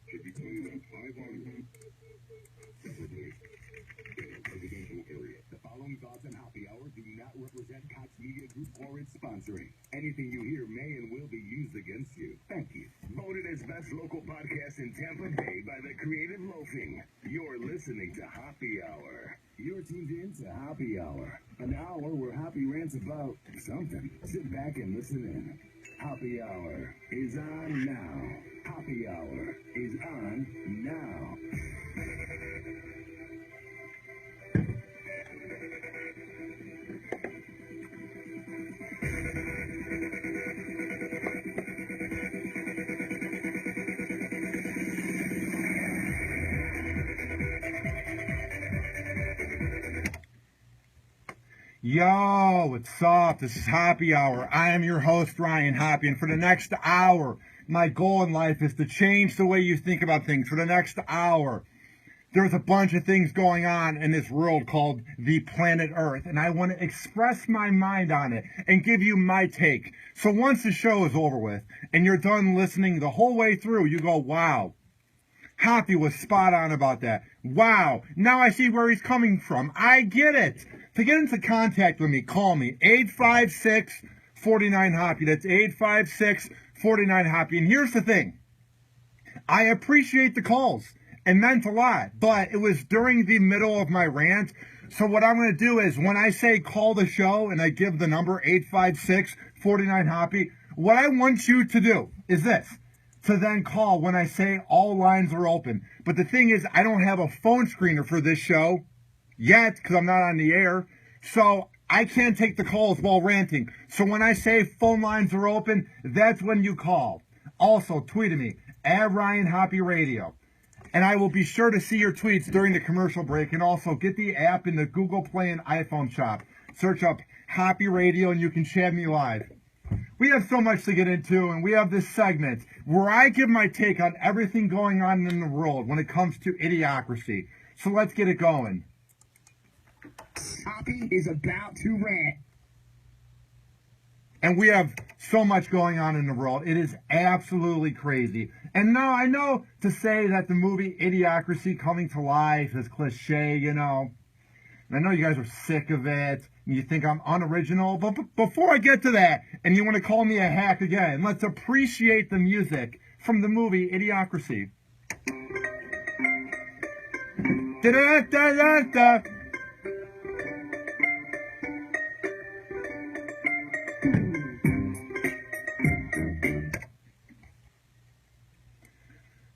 Should be played at 5 on separately in a residential area. The following thoughts on Happy Hour do not represent Cox Media Group or its sponsoring. Anything you hear may and will be used against you. Thank you. Voted as best local podcast in Tampa Bay by the Creative Loafing. You're listening to Happy Hour. You're tuned in to Happy Hour, an hour where Happy rants about something. Sit back and listen in. Happy Hour is on now. Happy Hour is on now. Yo, what's up? This is Happy Hour. I am your host, Ryan Hoppe, and for the next hour, my goal in life is to change the way you think about things. For the next hour, there's a bunch of things going on in this world called the planet Earth, and I want to express my mind on it and give you my take. So once the show is over with, and you're done listening the whole way through, you go, wow, Hoppe was spot on about that. Wow, now I see where he's coming from. I get it. To get into contact with me, call me, 856-49-HOPPE. That's 856-49-HOPPE. And here's the thing. I appreciate the calls. It meant a lot. But it was during the middle of my rant. So what I'm going to do is when I say call the show and I give the number 856-49-HOPPE, what I want you to do is this. To then call when I say all lines are open. But the thing is, I don't have a phone screener for this show yet because I'm not on the air. So I can't take the calls while ranting. So when I say phone lines are open, that's when you call. Also, tweet at me, at Ryan Hoppe Radio. And I will be sure to see your tweets during the commercial break. And also, get the app in the Google Play and iPhone shop. Search up Hoppe Radio and you can chat me live. We have so much to get into, and we have this segment where I give my take on everything going on in the world when it comes to idiocracy. So let's get it going. Happy is about to rant. And we have so much going on in the world. It is absolutely crazy. And now I know to say that the movie Idiocracy coming to life is cliche, you know. And I know you guys are sick of it, and you think I'm unoriginal. But before I get to that, and you want to call me a hack again, let's appreciate the music from the movie Idiocracy. Da-da-da-da-da.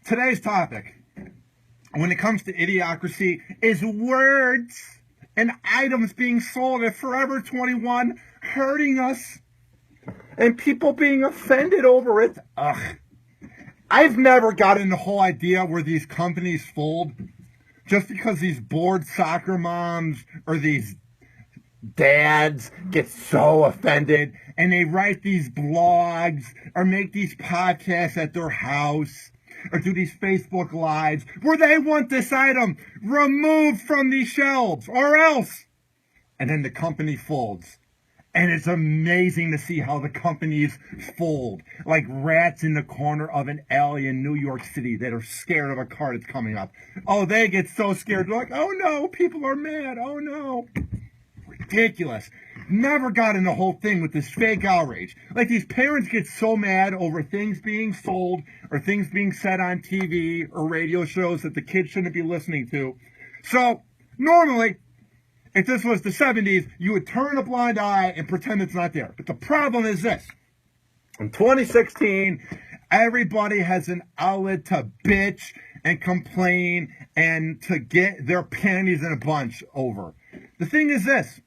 Today's topic, when it comes to idiocracy, is words and items being sold at Forever 21 hurting us and people being offended over it. Ugh. I've never gotten the whole idea where these companies fold just because these bored soccer moms or these dads get so offended and they write these blogs or make these podcasts at their house or do these Facebook Lives where they want this item removed from these shelves or else. And then the company folds. And it's amazing to see how the companies fold like rats in the corner of an alley in New York City that are scared of a car that's coming up. Oh, they get so scared. They're like, oh no, people are mad. Oh no. Ridiculous. Never got in the whole thing with this fake outrage. Like these parents get so mad over things being sold or things being said on TV or radio shows that the kids shouldn't be listening to. So normally, if this was the 70s, you would turn a blind eye and pretend it's not there. But the problem is this. In 2016, everybody has an outlet to bitch and complain and to get their panties in a bunch over. The thing is this.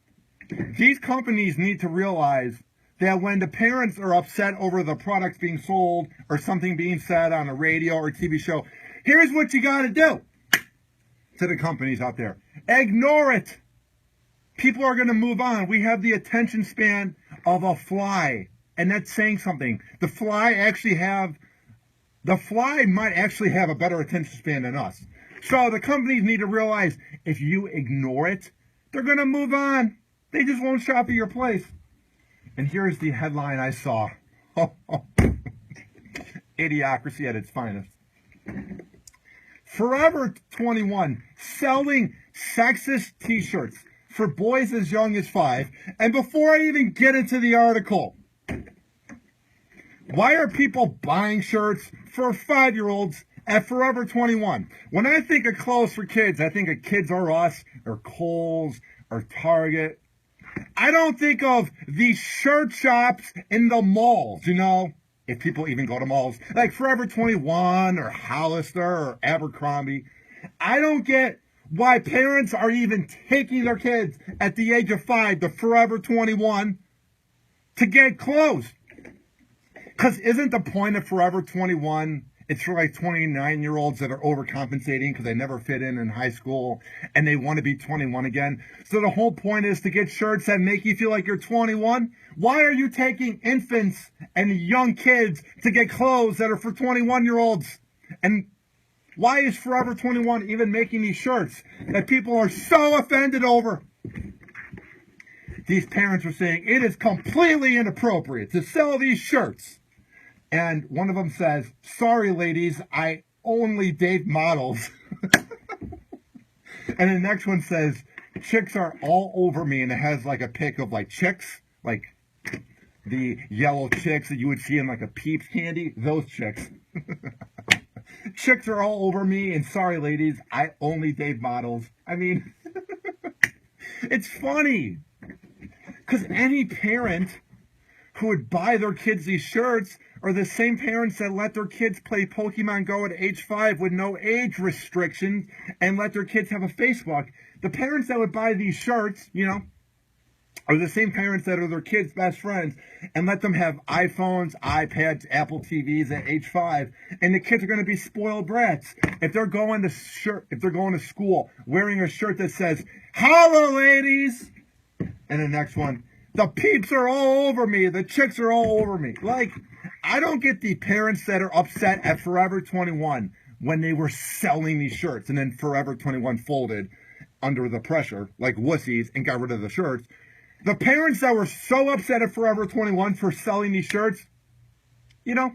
These companies need to realize that when the parents are upset over the products being sold or something being said on a radio or TV show, here's what you got to do to the companies out there. Ignore it. People are going to move on. We have the attention span of a fly, and that's saying something. The fly might actually have a better attention span than us. So the companies need to realize if you ignore it, they're going to move on. They just won't shop at your place. And here's the headline I saw. Idiocracy at its finest. Forever 21 selling sexist t-shirts for boys as young as 5. And before I even get into the article, why are people buying shirts for 5-year-olds at Forever 21? When I think of clothes for kids, I think of Kids R Us or Kohl's or Target. I don't think of these shirt shops in the malls, you know, if people even go to malls, like Forever 21 or Hollister or Abercrombie. I don't get why parents are even taking their kids at the age of 5 to Forever 21 to get clothes. Because isn't the point of Forever 21, it's for like 29-year-olds that are overcompensating because they never fit in high school and they want to be 21 again. So the whole point is to get shirts that make you feel like you're 21. Why are you taking infants and young kids to get clothes that are for 21-year-olds? And why is Forever 21 even making these shirts that people are so offended over? These parents are saying it is completely inappropriate to sell these shirts. And one of them says, sorry, ladies, I only date models. And the next one says, chicks are all over me. And it has like a pic of like chicks, like the yellow chicks that you would see in like a Peeps candy. Those chicks. Chicks are all over me. And sorry, ladies, I only date models. I mean, it's funny. Because any parent who would buy their kids these shirts are the same parents that let their kids play Pokemon Go at age 5 with no age restrictions and let their kids have a Facebook. The parents that would buy these shirts, you know, are the same parents that are their kids' best friends and let them have iPhones, iPads, Apple TVs at age 5. And the kids are going to be spoiled brats. If they're going to school wearing a shirt that says, "Holla, ladies," and the next one, "The peeps are all over me. The chicks are all over me." Like, I don't get the parents that are upset at Forever 21 when they were selling these shirts and then Forever 21 folded under the pressure like wussies and got rid of the shirts. The parents that were so upset at Forever 21 for selling these shirts, you know,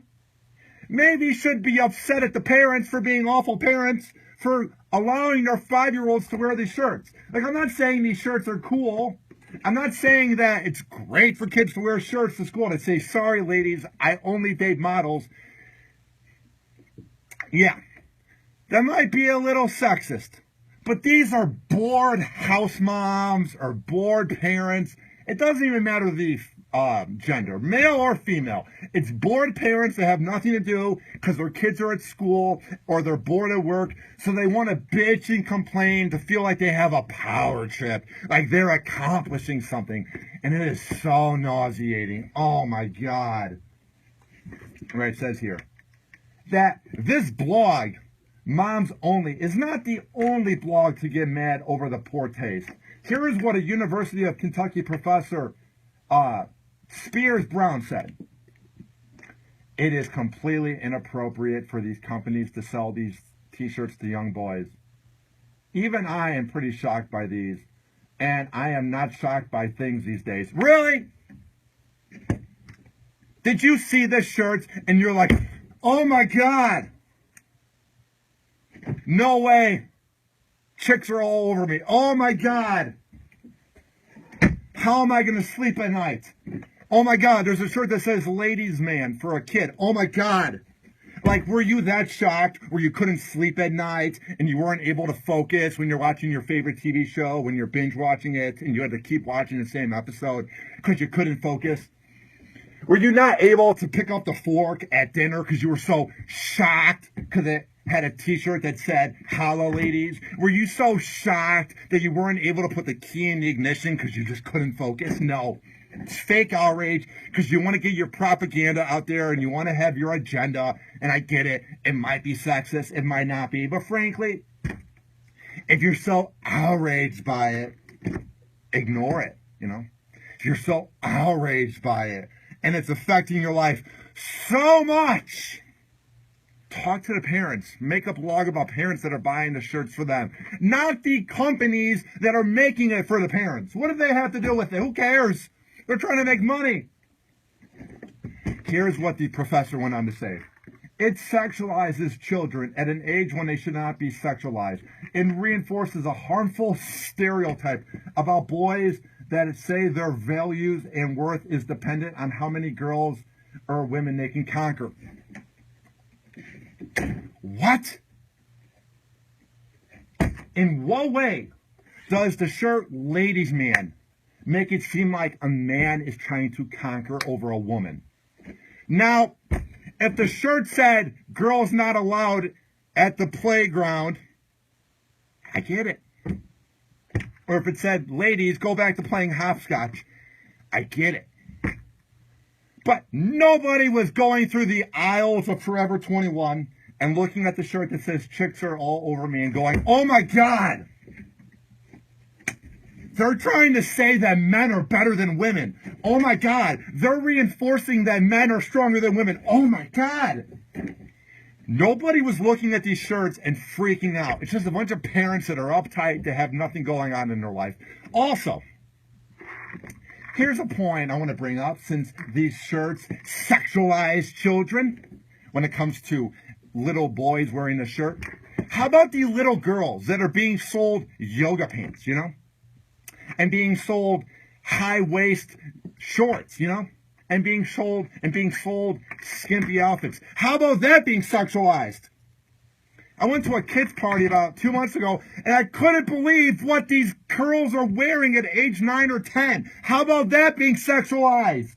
maybe should be upset at the parents for being awful parents for allowing their 5-year-olds to wear these shirts. Like, I'm not saying these shirts are cool. I'm not saying that it's great for kids to wear shirts to school and say, sorry, ladies, I only date models. Yeah, that might be a little sexist. But these are bored house moms or bored parents. It doesn't even matter the gender, male or female. It's bored parents that have nothing to do because their kids are at school or they're bored at work, so they want to bitch and complain to feel like they have a power trip, like they're accomplishing something. And it is so nauseating. Oh my God. Right, it says here that this blog, Moms Only, is not the only blog to get mad over the poor taste. Here is what a University of Kentucky professor, Spears Brown, said. It is completely inappropriate for these companies to sell these t-shirts to young boys. Even I am pretty shocked by these, and I am not shocked by things these days. Really? Did you see this shirt and you're like, oh my God, no way, chicks are all over me. Oh my God, how am I going to sleep at night? Oh my God, there's a shirt that says ladies man for a kid. Oh my God. Like, were you that shocked where you couldn't sleep at night and you weren't able to focus when you're watching your favorite TV show, when you're binge watching it and you had to keep watching the same episode because you couldn't focus? Were you not able to pick up the fork at dinner because you were so shocked because it had a t-shirt that said, "Holla, ladies"? Were you so shocked that you weren't able to put the key in the ignition because you just couldn't focus? No. It's fake outrage because you want to get your propaganda out there and you want to have your agenda. And I get it. It might be sexist. It might not be. But frankly, if you're so outraged by it, ignore it, you know? If you're so outraged by it and it's affecting your life so much, talk to the parents. Make a blog about parents that are buying the shirts for them. Not the companies that are making it for the parents. What do they have to do with it? Who cares? They're trying to make money. Here's what the professor went on to say. It sexualizes children at an age when they should not be sexualized and reinforces a harmful stereotype about boys that say their values and worth is dependent on how many girls or women they can conquer. What? In what way does the shirt ladies man make it seem like a man is trying to conquer over a woman? Now, if the shirt said girls not allowed at the playground, I get it. Or if it said ladies go back to playing hopscotch, I get it. But nobody was going through the aisles of Forever 21 and looking at the shirt that says chicks are all over me and going, oh my God. They're trying to say that men are better than women. Oh my God. They're reinforcing that men are stronger than women. Oh my God. Nobody was looking at these shirts and freaking out. It's just a bunch of parents that are uptight to have nothing going on in their life. Also, here's a point I want to bring up, since these shirts sexualize children when it comes to little boys wearing a shirt. How about the little girls that are being sold yoga pants, you know? And being sold high-waist shorts, you know? And being sold skimpy outfits. How about that being sexualized? I went to a kids party about 2 months ago, and I couldn't believe what these girls are wearing at age 9 or 10. How about that being sexualized?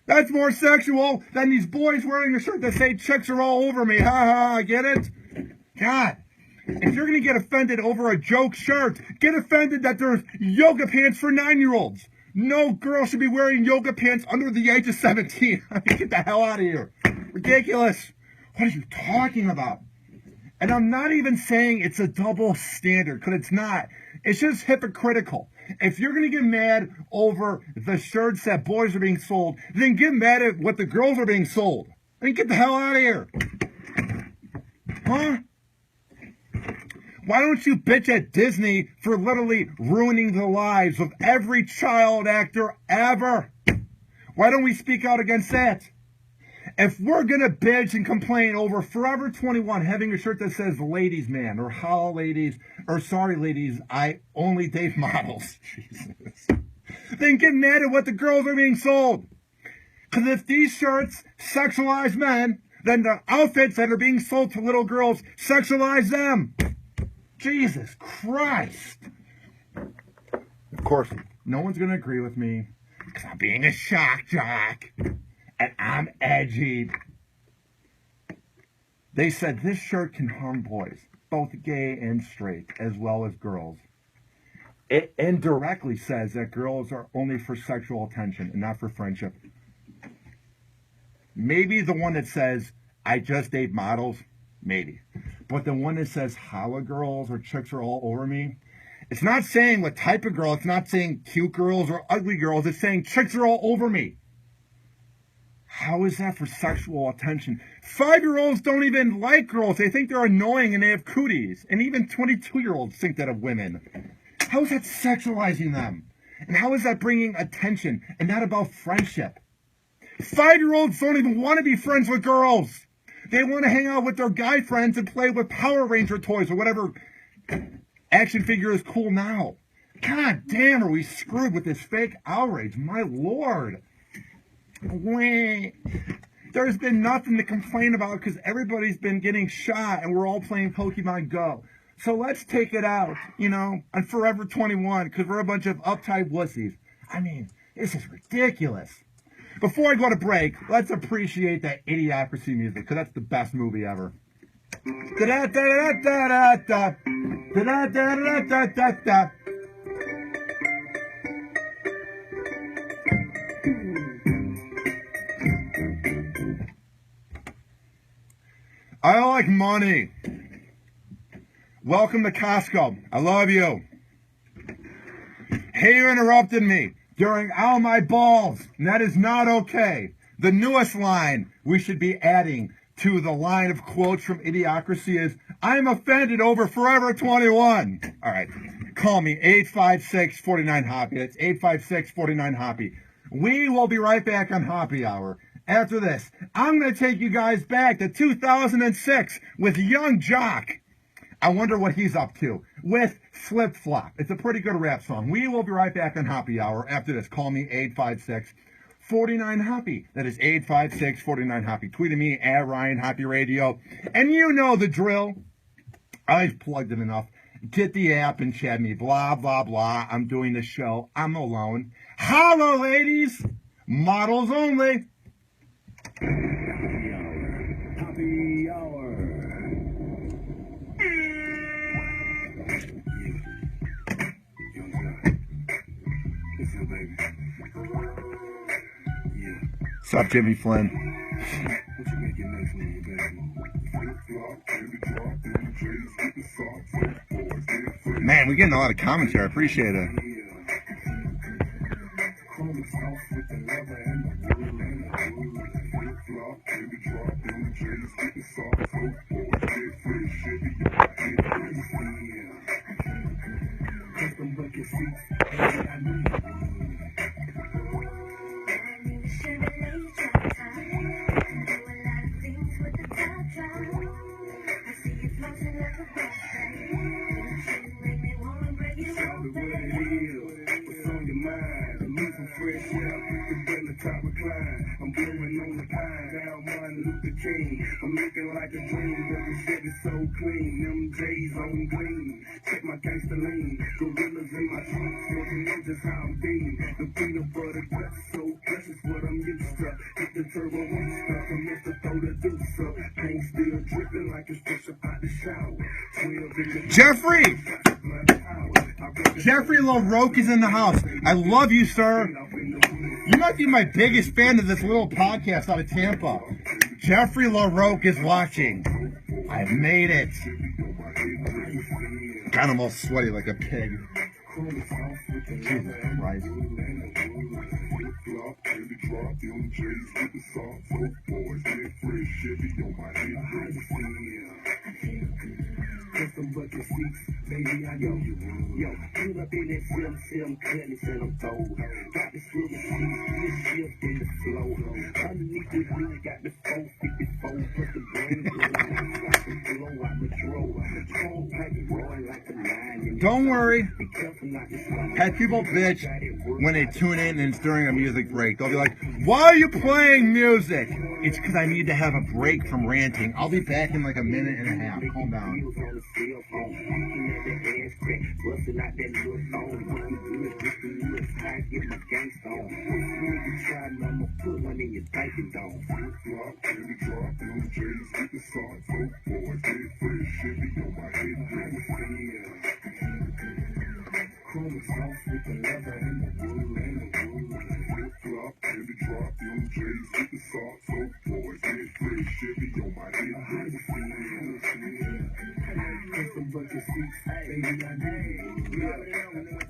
That's more sexual than these boys wearing a shirt that say chicks are all over me. Ha ha, get it? God. If you're going to get offended over a joke shirt, get offended that there's yoga pants for 9-year-olds. No girl should be wearing yoga pants under the age of 17. Get the hell out of here. Ridiculous. What are you talking about? And I'm not even saying it's a double standard, because it's not. It's just hypocritical. If you're going to get mad over the shirts that boys are being sold, then get mad at what the girls are being sold. I mean, get the hell out of here. Huh? Why don't you bitch at Disney for literally ruining the lives of every child actor ever? Why don't we speak out against that? If we're going to bitch and complain over Forever 21 having a shirt that says ladies man, or how ladies, or sorry ladies, I only date models, Jesus, then get mad at what the girls are being sold. Because if these shirts sexualize men, then the outfits that are being sold to little girls sexualize them. Jesus Christ. Of course, no one's going to agree with me because I'm being a shock jock and I'm edgy. They said this shirt can harm boys, both gay and straight, as well as girls. It indirectly says that girls are only for sexual attention and not for friendship. Maybe the one that says, I just date models, maybe. But the one that says holla girls or chicks are all over me, it's not saying what type of girl. It's not saying cute girls or ugly girls. It's saying chicks are all over me. How is that for sexual attention? 5-year-olds don't even like girls. They think they're annoying and they have cooties. And even 22-year-olds think that of women. How is that sexualizing them? And how is that bringing attention and not about friendship? 5-year-olds don't even want to be friends with girls. They want to hang out with their guy friends and play with Power Ranger toys or whatever action figure is cool now. God damn, are we screwed with this fake outrage? My Lord. Wait. There's been nothing to complain about because everybody's been getting shot and we're all playing Pokemon Go. So let's take it out, you know, on Forever 21 because we're a bunch of uptight wussies. I mean, this is ridiculous. Before I go to break, let's appreciate that Idiocracy music, because that's the best movie ever. Da-da-da-da-da-da-da. Da-da-da-da-da-da-da. I like money. Welcome to Costco. I love you. Hey, you interrupted me during Ow My Balls, and that is not okay. The newest line we should be adding to the line of quotes from Idiocracy is, I'm offended over Forever 21. All right, call me 856-49-HOPPE. That's 856-49-HOPPE. We will be right back on Hoppe Hour After this, I'm going to take you guys back to 2006 with Young Jock. I wonder what he's up to with Flip Flop. It's a pretty good rap song. We will be right back on Hoppe Hour. After this, call me 856-49-HOPPE. That is 856-49-HOPPE. Tweet me at Ryan Hoppe Radio. And you know the drill. I've plugged it enough. Get the app and chat me. Blah, blah, blah. I'm doing the show. I'm alone. Holla, ladies. Models only. Happy hour. Listen, baby. Yeah. What's up, Jimmy Flynn? What you making next when you baby? Man, we're getting a lot of commentary. I appreciate it. I'm blowing on the pine, down Martin Luther King. I'm looking like a dream, but the shit is so clean. Them J's on green, check my gangster lean. Gorillas in my trunk, smoking know just how I'm being. The peanut butter guts so fresh is what I'm used to. Hit the turbo one stuff, I'm meant to throw the deuce up. Paint still dripping like it's fresh up out the shower. 12 in the Jeffrey LaRoque is in the house. I love you, sir. You might be my biggest fan of this little podcast out of Tampa. Jeffrey LaRoque is watching. I've made it. God, I'm all sweaty like a pig. Jesus Christ. Custom bucket seats, baby, I know you. Yo, pull up in that sim, cutting, said I'm told. Got the swivel seats, this shift in the flow. Underneath the blue, got the 454. Put the brain like the blow out the drawer. Cold pipe rolling like a line. Don't worry. Had people bitch when they tune in and it's during a music break. They'll be like, why are you playing music? It's because I need to have a break from ranting. I'll be back in like a minute and a half. Calm down. Chrome sauce with the leather and the wool and the wool. Flip flop and the drop, them J's with the socks. So boys, get free, Chevy on my head. How you feel? Custom bucket seats, baby, I need.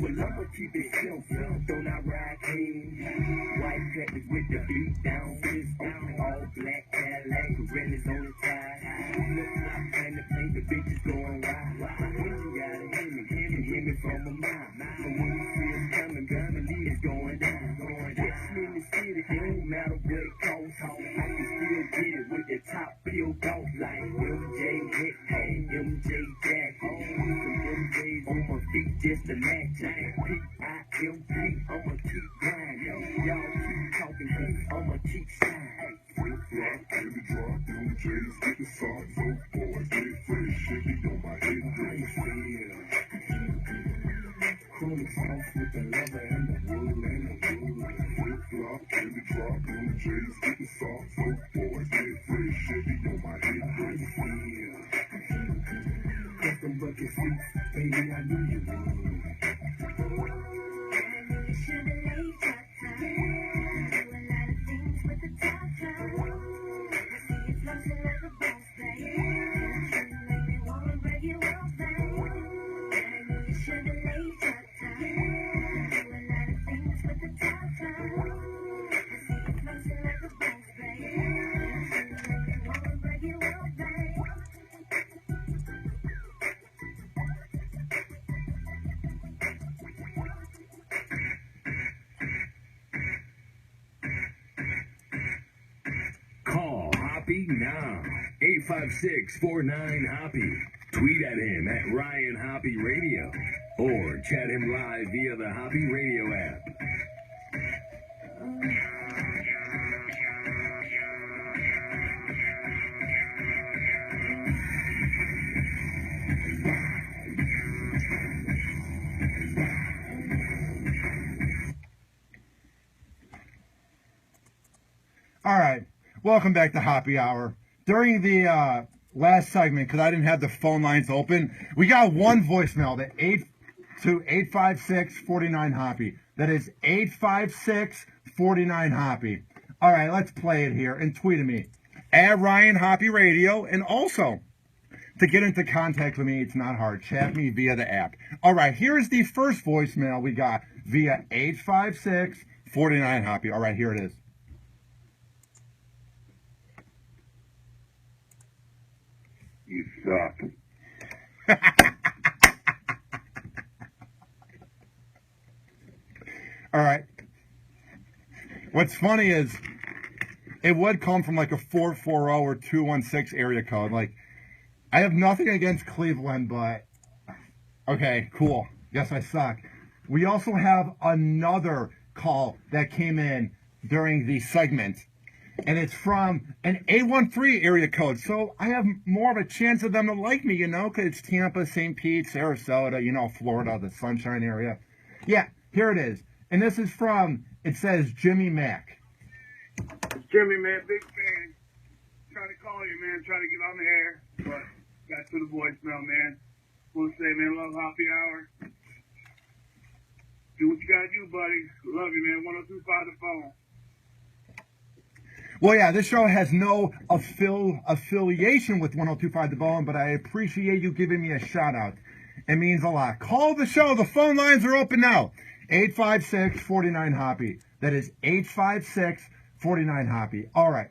Well, I'ma keep it simple, don't I ride clean? White package with the beat down, fist open, all black Cadillac, gorillas on the side. Flip flop and the paint, the bitches going wild. When you gotta hear me from a mile. So when you see us coming, gonna leave it going down. Catch me in the city, it don't matter what it costs. I can still get it with the top peeled off like MJ Hit, hey, MJ Jack. MJ's on my feet just to match. P-I-M-P, I'ma keep grinding. Y'all keep talking, I'ma keep shining. Flip flop and the drop, them J's with the socks. So boys, get fresh, Chevy on my head. How you feel? Chrome sauce with the leather and the wool and the wool. Flip flop and the drop, them J's with the socks. So boys, get fresh, Chevy on my head. How you feel? Custom bucket seats, baby, I knew you would. Hoppe now. 856-49-HOPPE. Tweet at him at Ryan Hoppe Radio. Or chat him live via the Hoppe Radio app. All right, welcome back to Happy Hour. During the last segment, because I didn't have the phone lines open, we got one voicemail, the 856-49-HOPPE. That is 856-49-HOPPE. All right, let's play it here and tweet at me at Ryan Hoppe Radio. And also, to get into contact with me, it's not hard. Chat me via the app. All right, here's the first voicemail we got via 856-49-HOPPE. All right, here it is. You suck. All right. What's funny is it would come from like a 440 or 216 area code. Like, I have nothing against Cleveland, but okay, cool. Guess I suck. We also have another call that came in during the segment, and it's from an 813 area code. So I have more of a chance of them to like me, you know, because it's Tampa, St. Pete, Sarasota, you know, Florida, the Sunshine area. Yeah, here it is. And this is from, it says Jimmy Mack. Jimmy, man, big fan. Trying to call you, man. Trying to get on the air, but got to the voicemail, man. Want to say, man, love Happy Hour. Do what you got to do, buddy. Love you, man. 1025 the phone. Well, yeah, this show has no affiliation with 1025 The Bone, but I appreciate you giving me a shout out. It means a lot. Call the show. The phone lines are open now. 856-49-HOPPE. That is 856-49-HOPPE. All right.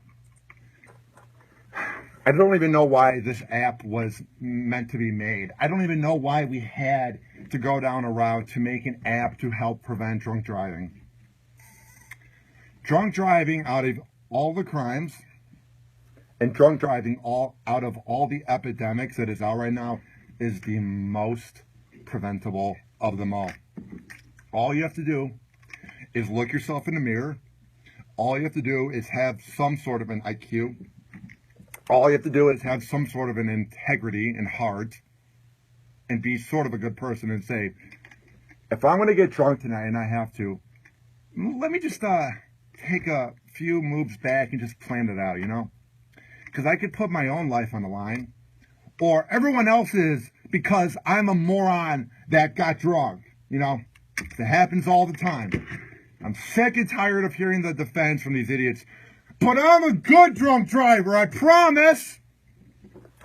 I don't even know why this app was meant to be made. I don't even know why we had to go down a route to make an app to help prevent drunk driving. Drunk driving, out of all the crimes, and drunk driving out of all the epidemics that is out right now, is the most preventable of them all. All you have to do is look yourself in the mirror. All you have to do is have some sort of an IQ. All you have to do is have some sort of an integrity and heart and be sort of a good person and say, if I'm going to get drunk tonight and I have to, let me just take a few moves back and just plan it out, you know? Because I could put my own life on the line, or everyone else's, because I'm a moron that got drunk, you know? It happens all the time. I'm sick and tired of hearing the defense from these idiots. But I'm a good drunk driver, I promise.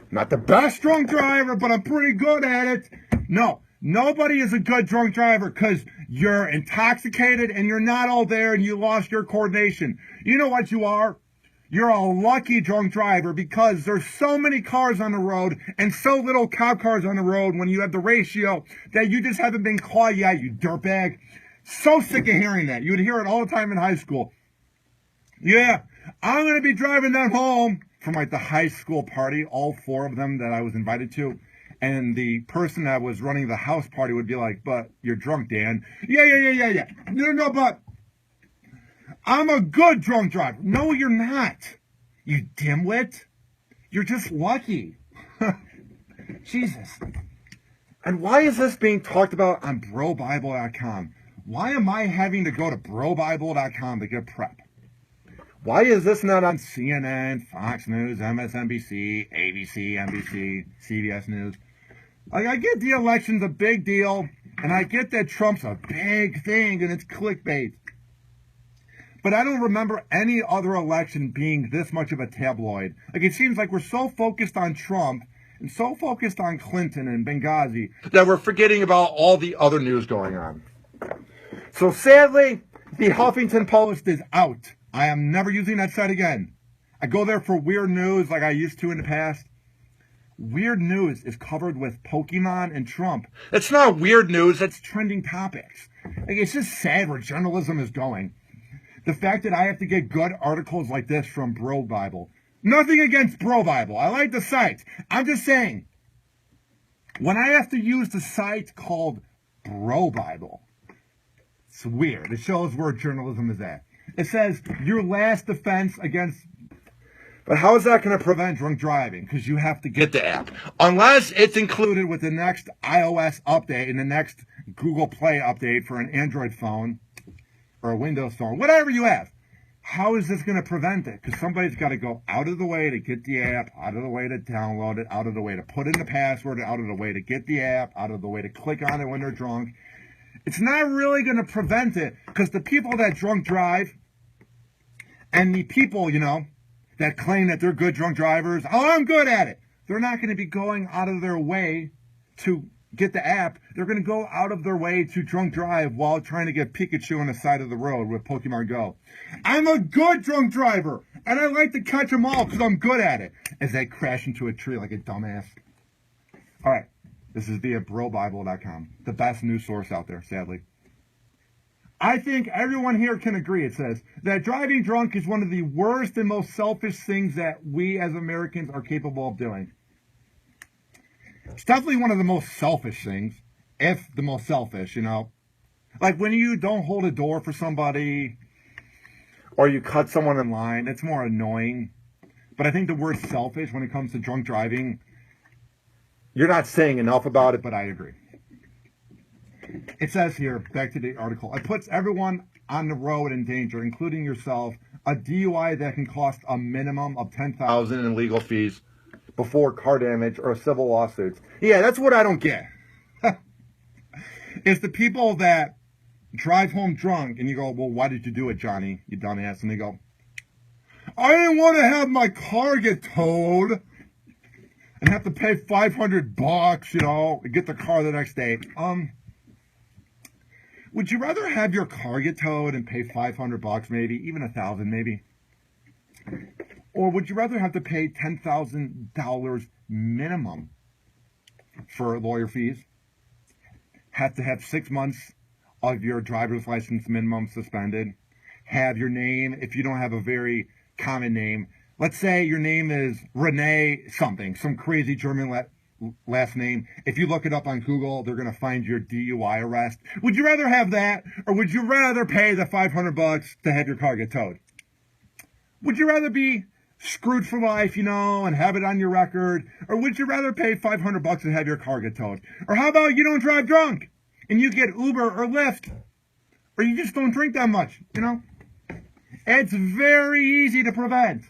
Not the best drunk driver, but I'm pretty good at it. No, nobody is a good drunk driver because you're intoxicated and you're not all there and you lost your coordination. You know what you are? You're a lucky drunk driver because there's so many cars on the road and so little cop cars on the road when you have the ratio that you just haven't been caught yet, you dirtbag. So sick of hearing that. You would hear it all the time in high school. Yeah, I'm going to be driving them home from like the high school party, all four of them that I was invited to. And the person that was running the house party would be like, but you're drunk, Dan. Yeah. No, but I'm a good drunk driver. No, you're not. You dimwit. You're just lucky. Jesus. And why is this being talked about on brobible.com? Why am I having to go to brobible.com to get prep? Why is this not on CNN, Fox News, MSNBC, ABC, NBC, CBS News? Like, I get the election's a big deal, and I get that Trump's a big thing, and it's clickbait. But I don't remember any other election being this much of a tabloid. Like, it seems like we're so focused on Trump and so focused on Clinton and Benghazi that we're forgetting about all the other news going on. So sadly, the Huffington Post is out. I am never using that site again. I go there for weird news like I used to in the past. Weird news is covered with Pokemon and Trump. It's not weird news, that's trending topics. Like, it's just sad where journalism is going. The fact that I have to get good articles like this from Bro Bible, Nothing against Bro Bible. I like the site. I'm just saying, when I have to use the site called Bro Bible, it's weird. It shows where journalism is at. It says your last defense against... But how is that going to prevent drunk driving? Because you have to get the app. Unless it's included with the next iOS update and the next Google Play update for an Android phone or a Windows phone, whatever you have. How is this going to prevent it? Because somebody's got to go out of the way to get the app, out of the way to download it, out of the way to put in the password, out of the way to get the app, out of the way to click on it when they're drunk. It's not really going to prevent it because the people that drunk drive and the people, you know, that claim that they're good drunk drivers, oh, I'm good at it. They're not going to be going out of their way to get the app. They're going to go out of their way to drunk drive while trying to get Pikachu on the side of the road with Pokemon Go. I'm a good drunk driver, and I like to catch them all because I'm good at it. As they crash into a tree like a dumbass. All right, this is via brobible.com, the best news source out there, sadly. I think everyone here can agree, it says, that driving drunk is one of the worst and most selfish things that we as Americans are capable of doing. It's definitely one of the most selfish things, if the most selfish, you know. Like when you don't hold a door for somebody or you cut someone in line, it's more annoying. But I think the word selfish when it comes to drunk driving, you're not saying enough about it, but I agree. It says here, back to the article, it puts everyone on the road in danger, including yourself. A DUI that can cost a minimum of $10,000 in legal fees before car damage or civil lawsuits. Yeah, that's what I don't get. It's the people that drive home drunk and you go, well, why did you do it, Johnny, you dumbass? And they go, I didn't want to have my car get towed and have to pay $500, you know, and get the car the next day. Would you rather have your car get towed and pay $500, maybe, even $1,000, maybe? Or would you rather have to pay $10,000 minimum for lawyer fees? Have to have 6 months of your driver's license minimum suspended? Have your name, if you don't have a very common name, let's say your name is Renee something, some crazy German last name. If you look it up on Google, they're going to find your DUI arrest. Would you rather have that, or would you rather pay the $500 to have your car get towed? Would you rather be screwed for life, you know, and have it on your record, or would you rather pay $500 to have your car get towed? Or how about you don't drive drunk and you get Uber or Lyft, or you just don't drink that much, you know? It's very easy to prevent.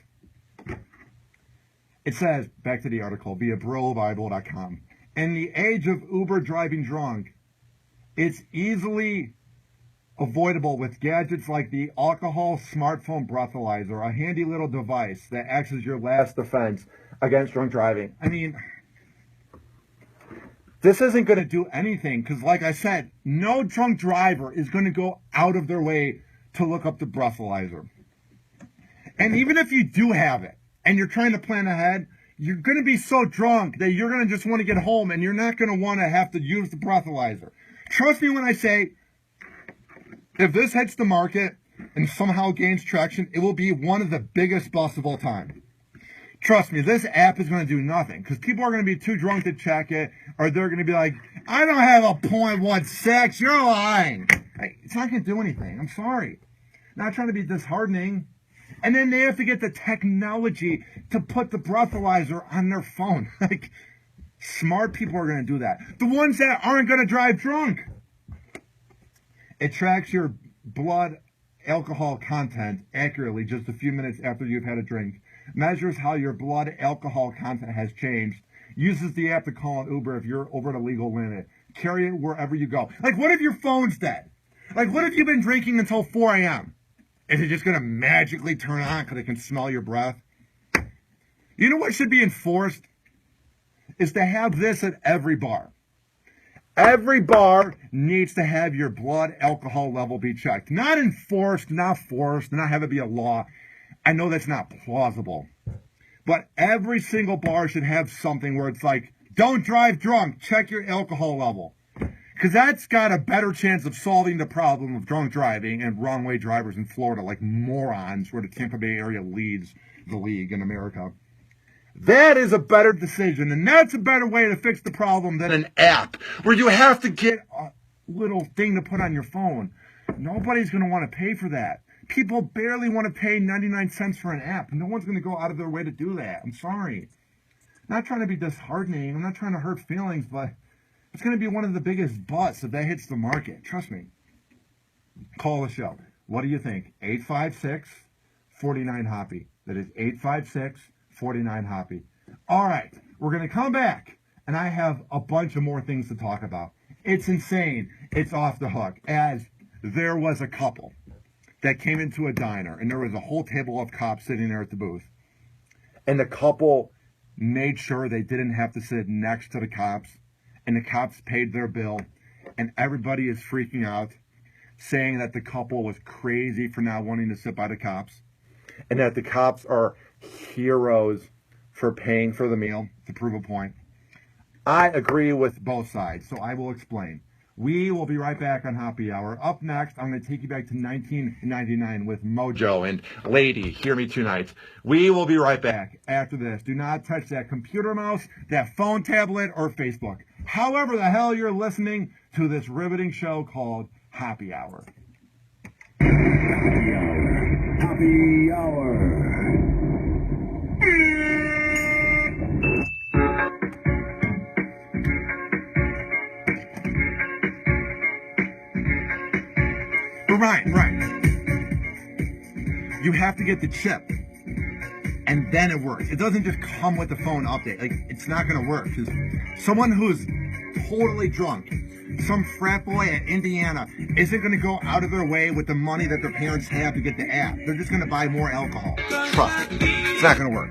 It says, back to the article, via brobible.com, in the age of Uber driving drunk, it's easily avoidable with gadgets like the alcohol smartphone breathalyzer, a handy little device that acts as your last defense against drunk driving. I mean, this isn't going to do anything because, like I said, no drunk driver is going to go out of their way to look up the breathalyzer. And even if you do have it, and you're trying to plan ahead, you're going to be so drunk that you're going to just want to get home and you're not going to want to have to use the breathalyzer. Trust me when I say, if this hits the market and somehow gains traction, it will be one of the biggest busts of all time. Trust me, this app is going to do nothing because people are going to be too drunk to check it, or they're going to be like, I don't have a .16, you're lying. It's not going to do anything. I'm sorry. Not trying to be disheartening. And then they have to get the technology to put the breathalyzer on their phone. Like, smart people are going to do that. The ones that aren't going to drive drunk. It tracks your blood alcohol content accurately just a few minutes after you've had a drink. Measures how your blood alcohol content has changed. Uses the app to call an Uber if you're over the legal limit. Carry it wherever you go. Like, what if your phone's dead? Like, what if you've been drinking until 4 a.m.? Is it just going to magically turn on because it can smell your breath? You know what should be enforced? Is to have this at every bar. Every bar needs to have your blood alcohol level be checked. Not enforced, not forced, not have it be a law. I know that's not plausible. But every single bar should have something where it's like, don't drive drunk, check your alcohol level. Because that's got a better chance of solving the problem of drunk driving and wrong way drivers in Florida like morons where the Tampa Bay area leads the league in America. That is a better decision, and that's a better way to fix the problem than an app where you have to get a little thing to put on your phone. Nobody's going to want to pay for that. People barely want to pay 99 cents for an app. No one's going to go out of their way to do that. I'm sorry. Not trying to be disheartening. I'm not trying to hurt feelings, but it's going to be one of the biggest busts if that hits the market. Trust me. Call the show. What do you think? 856-49-HOPPE. That is 856-49-HOPPE. All right. We're going to come back, and I have a bunch of more things to talk about. It's insane. It's off the hook. As there was a couple that came into a diner, and there was a whole table of cops sitting there at the booth. And the couple made sure they didn't have to sit next to the cops, and the cops paid their bill, and everybody is freaking out, saying that the couple was crazy for not wanting to sit by the cops, and that the cops are heroes for paying for the meal to prove a point. I agree with both sides, so I will explain. We will be right back on Happy Hour. Up next, I'm going to take you back to 1999 with Mojo and Lady, Hear Me Tonight. We will be right back after this. Do not touch that computer mouse, that phone tablet, or Facebook. However the hell you're listening to this riveting show called Happy Hour. Happy Hour. Happy Hour. Right. You have to get the chip, and then it works. It doesn't just come with the phone update. Like, it's not going to work. Because someone who's totally drunk, some frat boy at Indiana, isn't going to go out of their way with the money that their parents have to get the app. They're just going to buy more alcohol. Trust me. It's not going to work.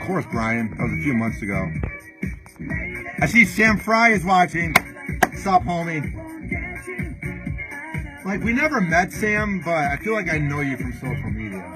Of course, Brian. That was a few months ago. I see Sam Fry is watching. Sup, homie? Like, we never met Sam, but I feel like I know you from social media.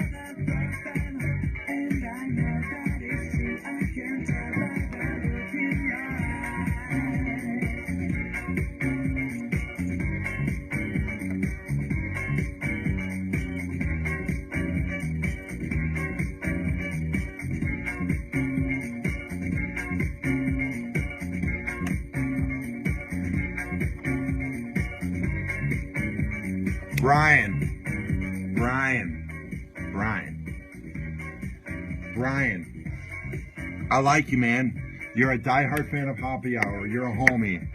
Brian, I like you, man. You're a diehard fan of Happy Hour. You're a homie.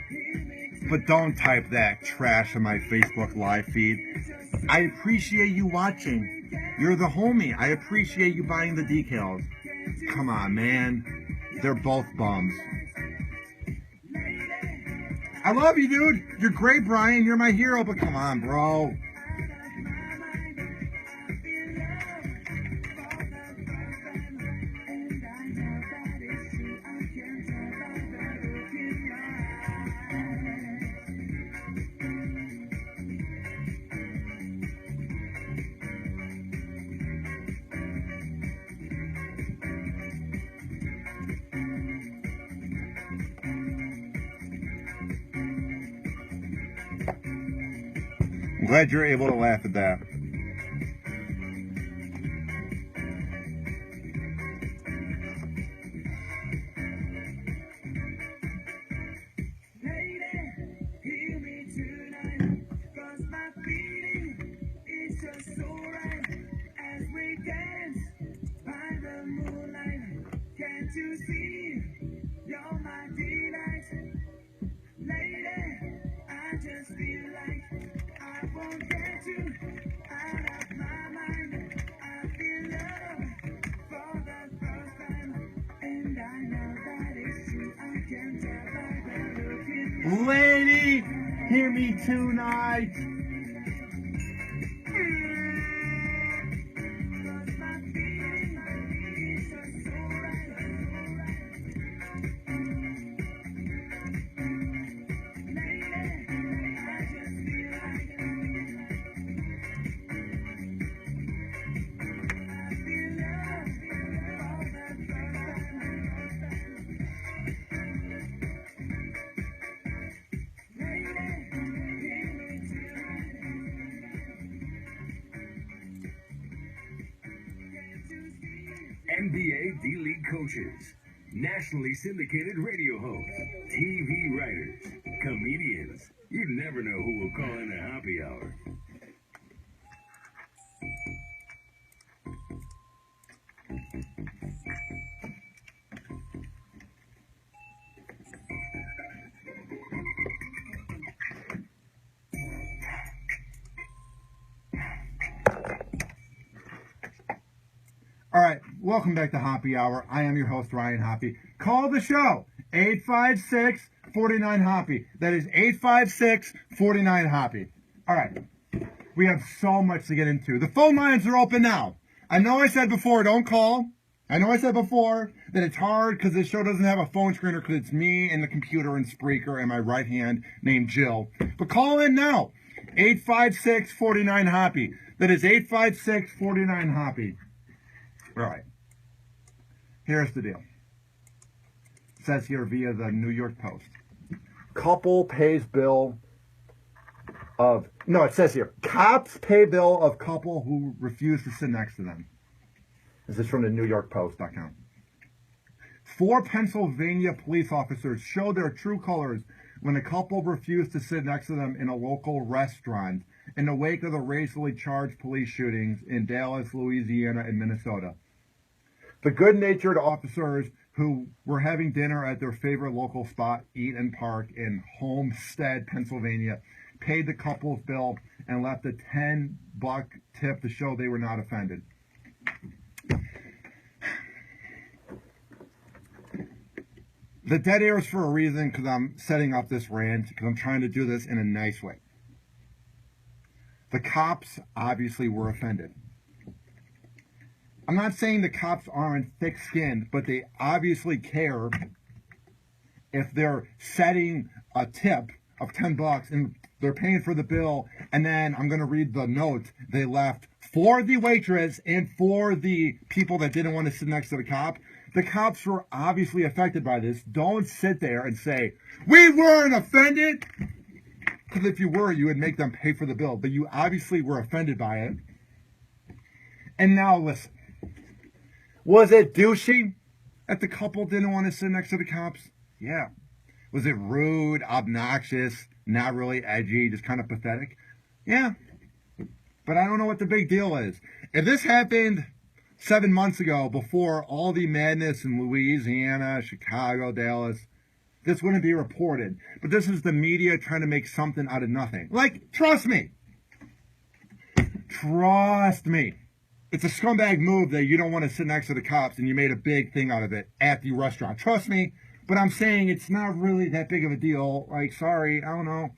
But don't type that trash on my Facebook live feed. I appreciate you watching. You're the homie. I appreciate you buying the decals. Come on, man. They're both bums. I love you, dude. You're great, Brian. You're my hero, but come on, bro. I'm glad you're able to laugh at that. Lady, hear me tonight. NBA D-League coaches, nationally syndicated radio hosts, TV writers, comedians. You never know who will call in a happy hour. All right, welcome back to Hoppe Hour. I am your host, Ryan Hoppe. Call the show, 856-49-HOPPE. That is 856-49-HOPPE. All right, we have so much to get into. The phone lines are open now. I know I said before, don't call. I know I said before that it's hard because this show doesn't have a phone screener because it's me and the computer and Spreaker and my right hand named Jill. But call in now, 856-49-HOPPE. That is 856-49-HOPPE. All right. Here's the deal. It says here via the New York Post. Couple pays bill of... No, it says here. Cops pay bill of couple who refuse to sit next to them. This is from the NewYorkPost.com. 4 Pennsylvania police officers showed their true colors when a couple refused to sit next to them in a local restaurant in the wake of the racially charged police shootings in Dallas, Louisiana, and Minnesota. The good-natured officers who were having dinner at their favorite local spot, Eat and Park, in Homestead, Pennsylvania, paid the couple's bill and left a $10 tip to show they were not offended. The dead air is for a reason because I'm setting up this rant because I'm trying to do this in a nice way. The cops obviously were offended. I'm not saying the cops aren't thick-skinned, but they obviously care if they're setting a tip of $10 and they're paying for the bill, and then I'm going to read the note they left for the waitress and for the people that didn't want to sit next to the cop. The cops were obviously affected by this. Don't sit there and say, we weren't offended. Because if you were, you would make them pay for the bill. But you obviously were offended by it. And now listen. Was it douchey that the couple didn't want to sit next to the cops? Yeah. Was it rude, obnoxious, not really edgy, just kind of pathetic? Yeah. But I don't know what the big deal is. If this happened 7 months ago, before all the madness in Louisiana, Chicago, Dallas, this wouldn't be reported. But this is the media trying to make something out of nothing. Like, trust me. Trust me. It's a scumbag move that you don't want to sit next to the cops and you made a big thing out of it at the restaurant. Trust me. But I'm saying it's not really that big of a deal. Like, sorry, I don't know.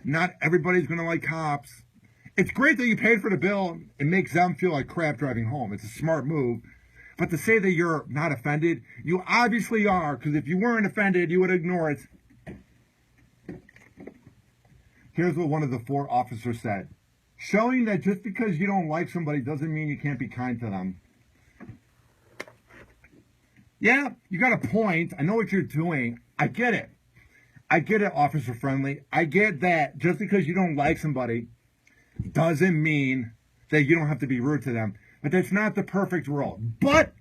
Not everybody's going to like cops. It's great that you paid for the bill. It makes them feel like crap driving home. It's a smart move. But to say that you're not offended, you obviously are. Because if you weren't offended, you would ignore it. Here's what one of the 4 officers said. Showing that just because you don't like somebody doesn't mean you can't be kind to them. Yeah, you got a point. I know what you're doing. I get it. I get it, Officer Friendly. I get that just because you don't like somebody doesn't mean that you don't have to be rude to them. But that's not the perfect role. But,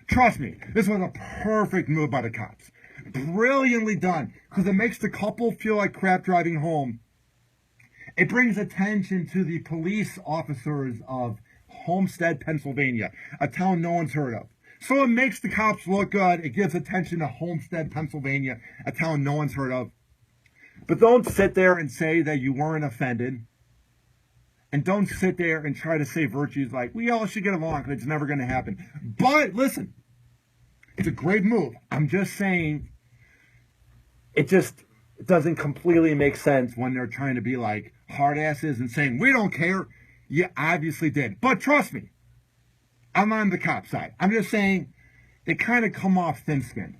trust me, this was a perfect move by the cops. Brilliantly done. Because it makes the couple feel like crap driving home. It brings attention to the police officers of Homestead, Pennsylvania, a town no one's heard of. So it makes the cops look good. It gives attention to Homestead, Pennsylvania, a town no one's heard of. But don't sit there and say that you weren't offended. And don't sit there and try to say virtues like, we all should get along, because it's never going to happen. But, listen, it's a great move. I'm just saying, it just doesn't completely make sense when they're trying to be like hard asses and saying, we don't care. You obviously did. But trust me, I'm on the cop side. I'm just saying, they kind of come off thin-skinned.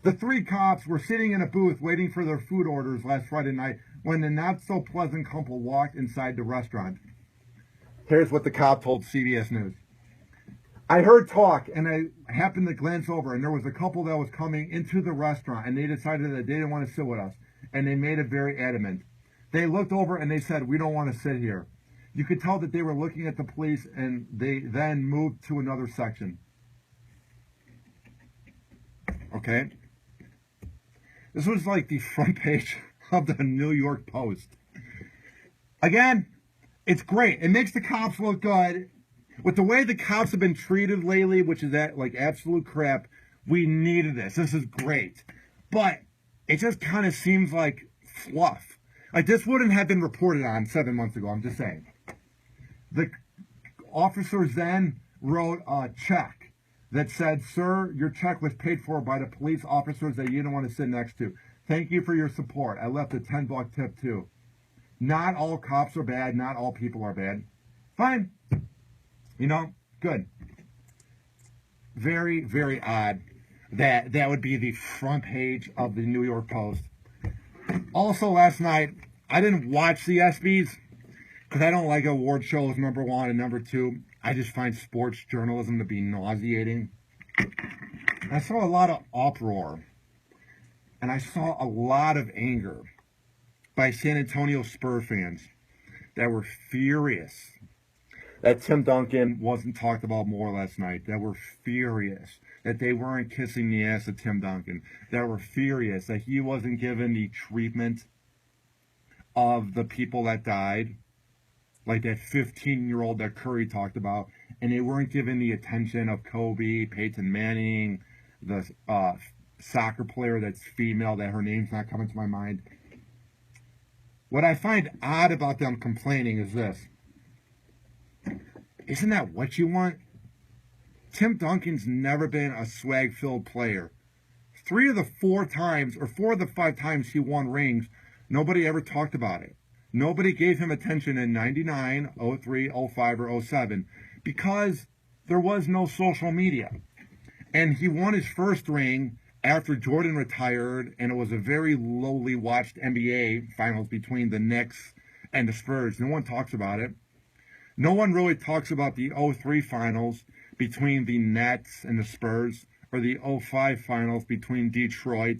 The 3 cops were sitting in a booth waiting for their food orders last Friday night when the not-so-pleasant couple walked inside the restaurant. Here's what the cop told CBS News. I heard talk, and I happened to glance over, and there was a couple that was coming into the restaurant, and they decided that they didn't want to sit with us, and they made it very adamant. They looked over, and they said, we don't want to sit here. You could tell that they were looking at the police, and they then moved to another section. Okay? This was like the front page of the New York Post. Again, it's great. It makes the cops look good. With the way the cops have been treated lately, which is that like absolute crap, we needed this. This is great. But it just kind of seems like fluff. Like this wouldn't have been reported on 7 months ago, I'm just saying. The officers then wrote a check that said, "Sir, your check was paid for by the police officers that you didn't want to sit next to. Thank you for your support. I left a $10 tip too." Not all cops are bad. Not all people are bad. Fine. You know, good. Very, very odd that that would be the front page of the New York Post. Also, last night, I didn't watch the ESPYs because I don't like award shows, number one, and number two, I just find sports journalism to be nauseating. I saw a lot of uproar, and I saw a lot of anger by San Antonio Spurs fans that were furious that Tim Duncan wasn't talked about more last night, that were furious that they weren't kissing the ass of Tim Duncan, that were furious that he wasn't given the treatment of the people that died, like that 15-year-old that Curry talked about, and they weren't given the attention of Kobe, Peyton Manning, the soccer player that's female, that her name's not coming to my mind. What I find odd about them complaining is this. Isn't that what you want? Tim Duncan's never been a swag-filled player. 3 of the 4 times, or 4 of the 5 times he won rings, nobody ever talked about it. Nobody gave him attention in 99, 03, 05, or 07 because there was no social media. And he won his first ring after Jordan retired, and it was a very lowly watched NBA finals between the Knicks and the Spurs. No one talks about it. No one really talks about the 03 finals between the Nets and the Spurs, or the 05 finals between Detroit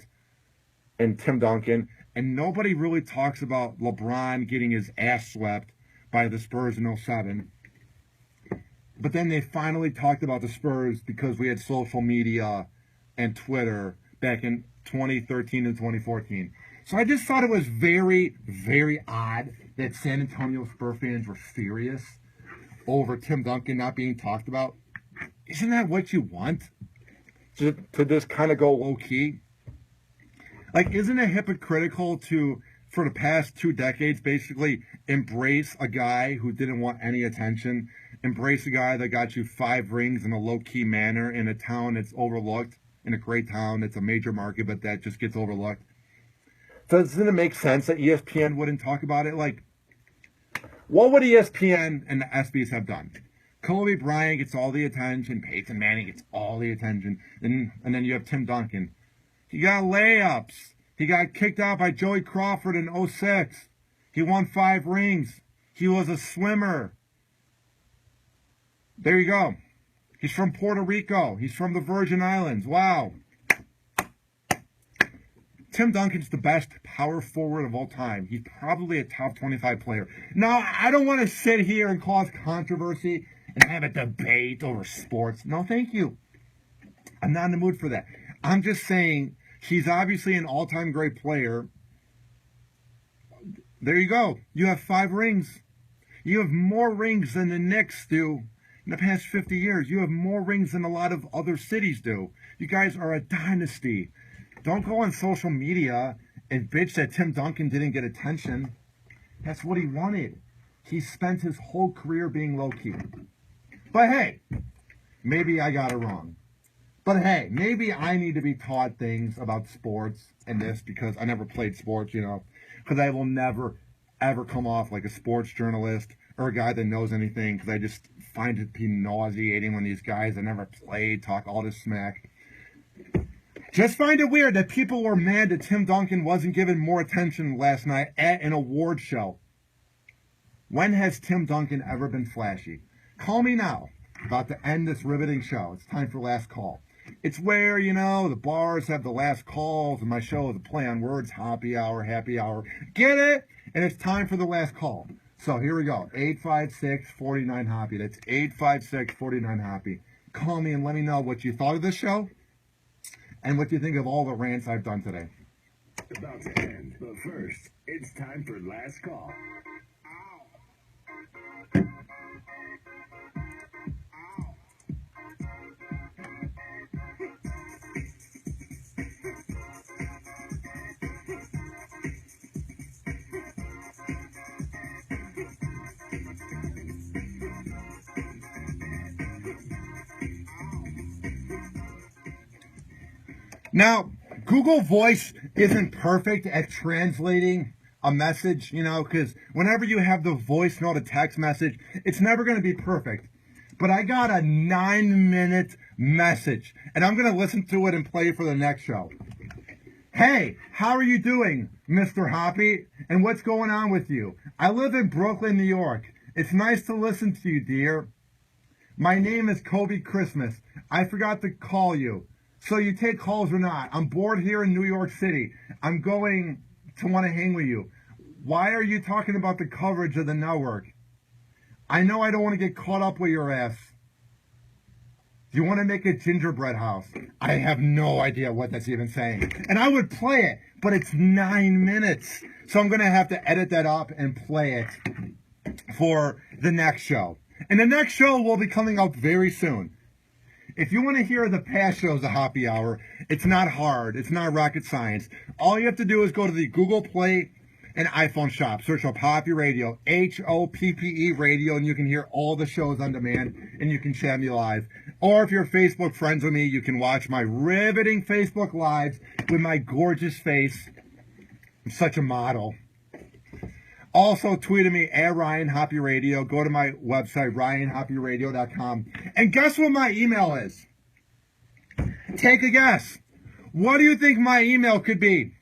and Tim Duncan. And nobody really talks about LeBron getting his ass swept by the Spurs in 07. But then they finally talked about the Spurs because we had social media and Twitter back in 2013 and 2014. So I just thought it was very, very odd that San Antonio Spurs fans were furious over Tim Duncan not being talked about. Isn't that what you want? To just kind of go low-key? Like, isn't it hypocritical to, for the past 2 decades, basically embrace a guy who didn't want any attention, embrace a guy that got you 5 rings in a low-key manner in a town that's overlooked, in a great town that's a major market, but that just gets overlooked? Doesn't it make sense that ESPN wouldn't talk about it? Like, what would ESPN and the ESPYs have done? Kobe Bryant gets all the attention. Peyton Manning gets all the attention. And then you have Tim Duncan. He got layups. He got kicked out by Joey Crawford in 06. He won 5 rings. He was a swimmer. There you go. He's from Puerto Rico. He's from the Virgin Islands. Wow. Tim Duncan's the best power forward of all time. He's probably a top 25 player. Now, I don't want to sit here and cause controversy and have a debate over sports. No, thank you. I'm not in the mood for that. I'm just saying he's obviously an all-time great player. There you go. You have 5 rings. You have more rings than the Knicks do in the past 50 years. You have more rings than a lot of other cities do. You guys are a dynasty. Don't go on social media and bitch that Tim Duncan didn't get attention. That's what he wanted. He spent his whole career being low-key. But hey, maybe I got it wrong. But hey, maybe I need to be taught things about sports and this because I never played sports, you know. Because I will never, ever come off like a sports journalist or a guy that knows anything because I just find it to be nauseating when these guys that never played talk all this smack. Just find it weird that people were mad that Tim Duncan wasn't given more attention last night at an award show. When has Tim Duncan ever been flashy? Call me now. About to end this riveting show. It's time for last call. It's where, you know, the bars have the last calls and my show is a play on words, happy hour, happy hour. Get it? And it's time for the last call. So here we go. 856-49-HOPPY. That's 856-49-HOPPY. Call me and let me know what you thought of this show and what you think of all the rants I've done today. About to end, but first, it's time for last call. Now, Google Voice isn't perfect at translating a message, you know, because whenever you have the voice note, a text message, it's never going to be perfect. But I got a 9-minute message, and I'm going to listen to it and play it for the next show. Hey, how are you doing, Mr. Hoppe? And what's going on with you? I live in Brooklyn, New York. It's nice to listen to you, dear. My name is Kobe Christmas. I forgot to call you. So you take calls or not? I'm bored here in New York City. I'm going to want to hang with you. Why are you talking about the coverage of the network? I know I don't want to get caught up with your ass. Do you want to make a gingerbread house? I have no idea what that's even saying. And I would play it, but it's 9 minutes. So I'm going to have to edit that up and play it for the next show. And the next show will be coming out very soon. If you want to hear the past shows of Hoppe Hour, it's not hard. It's not rocket science. All you have to do is go to the Google Play and iPhone shop. Search up Hoppe Radio, Hoppe Radio, and you can hear all the shows on demand, and you can chat me live. Or if you're Facebook friends with me, you can watch my riveting Facebook Lives with my gorgeous face. I'm such a model. Also, tweet at me at Ryan Hoppe Radio. Go to my website, ryanhopperadio.com. And guess what my email is? Take a guess. What do you think my email could be?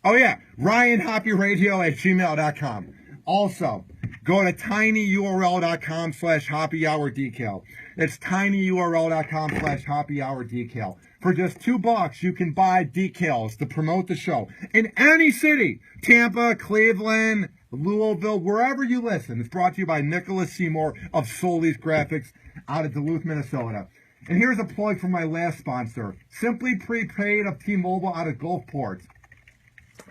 Oh, yeah, ryanhopperadio@gmail.com. Also, go to tinyurl.com/hoppyhourdecal. It's tinyurl.com/hoppyhourdecal. For just $2, you can buy decals to promote the show in any city. Tampa, Cleveland, Louisville, wherever you listen. It's brought to you by Nicholas Seymour of Solis Graphics out of Duluth, Minnesota. And here's a plug for my last sponsor, Simply Prepaid of T-Mobile out of Gulfport.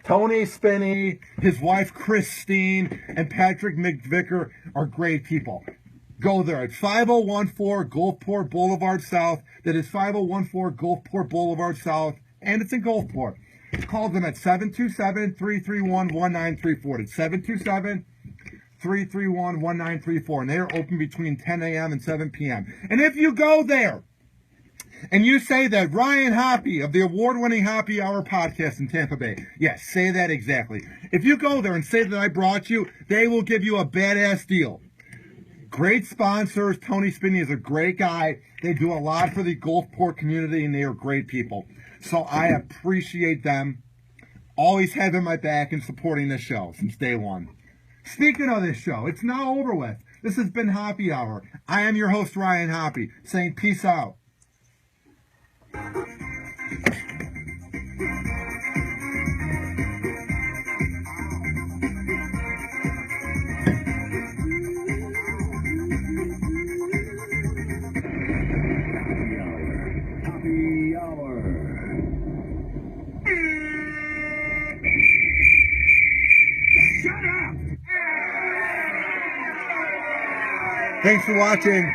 Tony Spinney, his wife Christine, and Patrick McVicker are great people. Go there at 5014 Gulfport Boulevard South. That is 5014 Gulfport Boulevard South, and it's in Gulfport. Call them at 727-331-1934. It's 727-331-1934, and they are open between 10 a.m. and 7 p.m. And if you go there and you say that Ryan Hoppe of the award-winning Hoppe Hour podcast in Tampa Bay, yes, say that exactly. If you go there and say that I brought you, they will give you a badass deal. Great sponsors. Tony Spinney is a great guy. They do a lot for the Gulfport community, and they are great people. So I appreciate them always having my back and supporting this show since day one. Speaking of this show, it's now over with. This has been Hoppe Hour. I am your host, Ryan Hoppe, saying peace out. Thanks for watching.